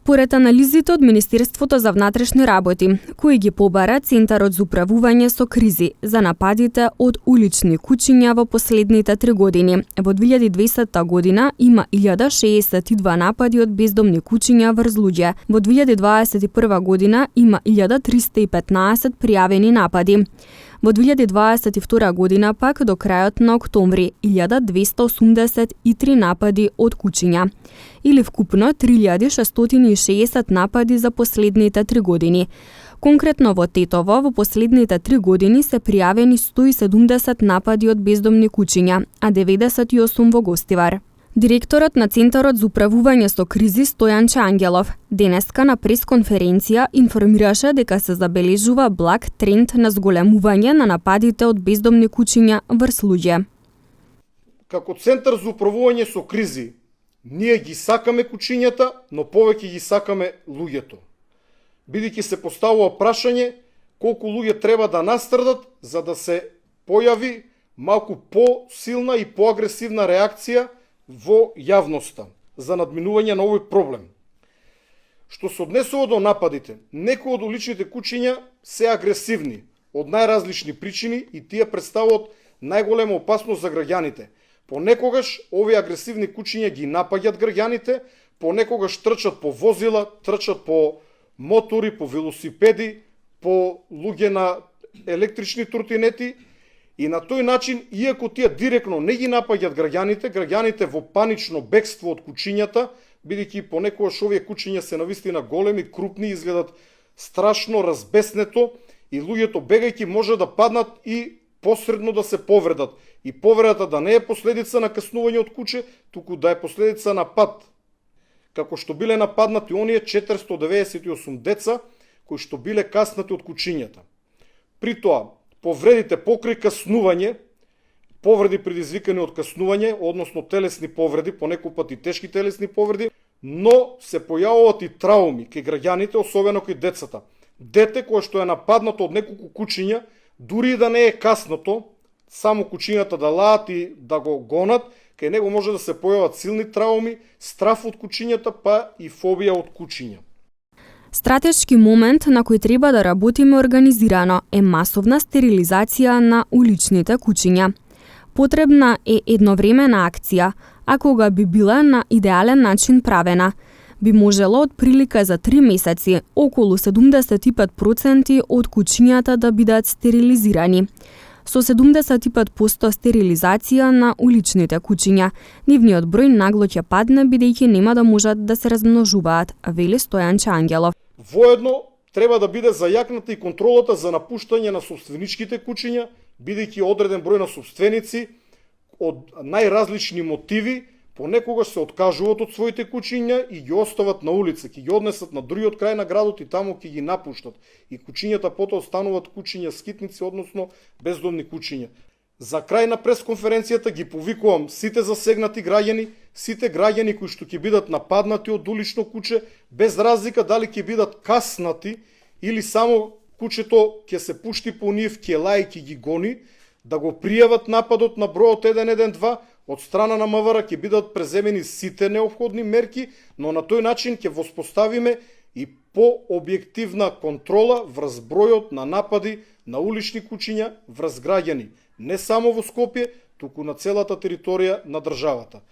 Според анализите од Министерството за внатрешни работи, кои ги побара Центарот за управување со кризи за нападите од улични кучиња во последните 3 години, во 2020 година има 1062 напади од бездомни кучиња врз луѓе. Во 2021 година има 1315 пријавени напади. Во 2022 година пак до крајот на октомври 1283 напади од кучиња, или вкупно 3660 напади за последните 3 години. Конкретно во Тетово во последните 3 години се пријавени 170 напади од бездомни кучиња, а 98 во Гостивар. Директорот на Центарот за управување со кризи Стојанче Ангелов денеска на пресконференција информираше дека се забележува благ тренд на зголемување на нападите од бездомни кучиња врз луѓе. Како Центар за управување со кризи, ние ги сакаме кучињата, но повеќе ги сакаме луѓето. Бидејќи се поставува прашање колку луѓе треба да настрадат за да се појави малку посилна и поагресивна реакција во јавноста за надминување на овој проблем. Што се однесува до нападите, некои од уличните кучиња се агресивни од најразлични причини и тие представуваат најголема опасност за граѓаните. Понекогаш овие агресивни кучиња ги напаѓаат граѓаните, понекогаш трчат по возила, трчат по мотори, по велосипеди, по луѓе на електрични тротинети. И на тој начин, иако тие директно не ги напаѓаат граѓаните во панично бегство од кучињата, бидејќи понекогаш овие кучиња се навистина големи, крупни, изгледат страшно разбеснето и луѓето бегајќи може да паднат и посредно да се повредат. И повредата да не е последица на каснување од куче, туку да е последица на пат. Како што биле нападнати оние 498 деца кои што биле каснати од кучињата. При тоа, повредите покрај каснување, повреди предизвикани од каснување, односно телесни повреди, понекој пат и тешки телесни повреди, но се појавуваат и трауми кај граѓаните, особено кај децата. Дете кое што е нападнато од неколку кучиња, дури и да не е каснато, само кучињата да лаат и да го гонат, кај него може да се појават силни трауми, страф од кучињата, па и фобија од кучиња. Стратешки момент на кој треба да работиме организирано е масовна стерилизација на уличните кучиња. Потребна е едновремена акција, а кога би била на идеален начин правена, би можело од прилика за 3 месеци околу 75% од кучињата да бидат стерилизирани. Со 75% стерилизација на уличните кучиња, нивниот број нагло ќе падне бидејќи нема да можат да се размножуваат, вели Стојанче Ангелов. Воедно треба да биде зајакната и контролата за напуштање на собственичките кучиња, бидејќи одреден број на собственици од најразлични мотиви понекогаш се откажуваат од своите кучиња и ги остават на улица, ќе ги однесат на другиот крај на градот и таму ќе ги напуштат. И кучињата потоа стануваат кучиња скитници, односно бездомни кучиња. За крај на пресконференцијата ги повикувам сите засегнати граѓани, сите граѓани кои што ќе бидат нападнати од улично куче, без разлика дали ќе бидат каснати или само кучето ќе се пушти по нив, ќе лаи, ќе ги гони, да го пријават нападот на бројот 112, од страна на МВР ќе бидат преземени сите неопходни мерки, но на тој начин ќе воспоставиме и пообјективна контрола врз бројот на напади на улични кучиња врз граѓани, не само во Скопје, туку на целата територија на државата.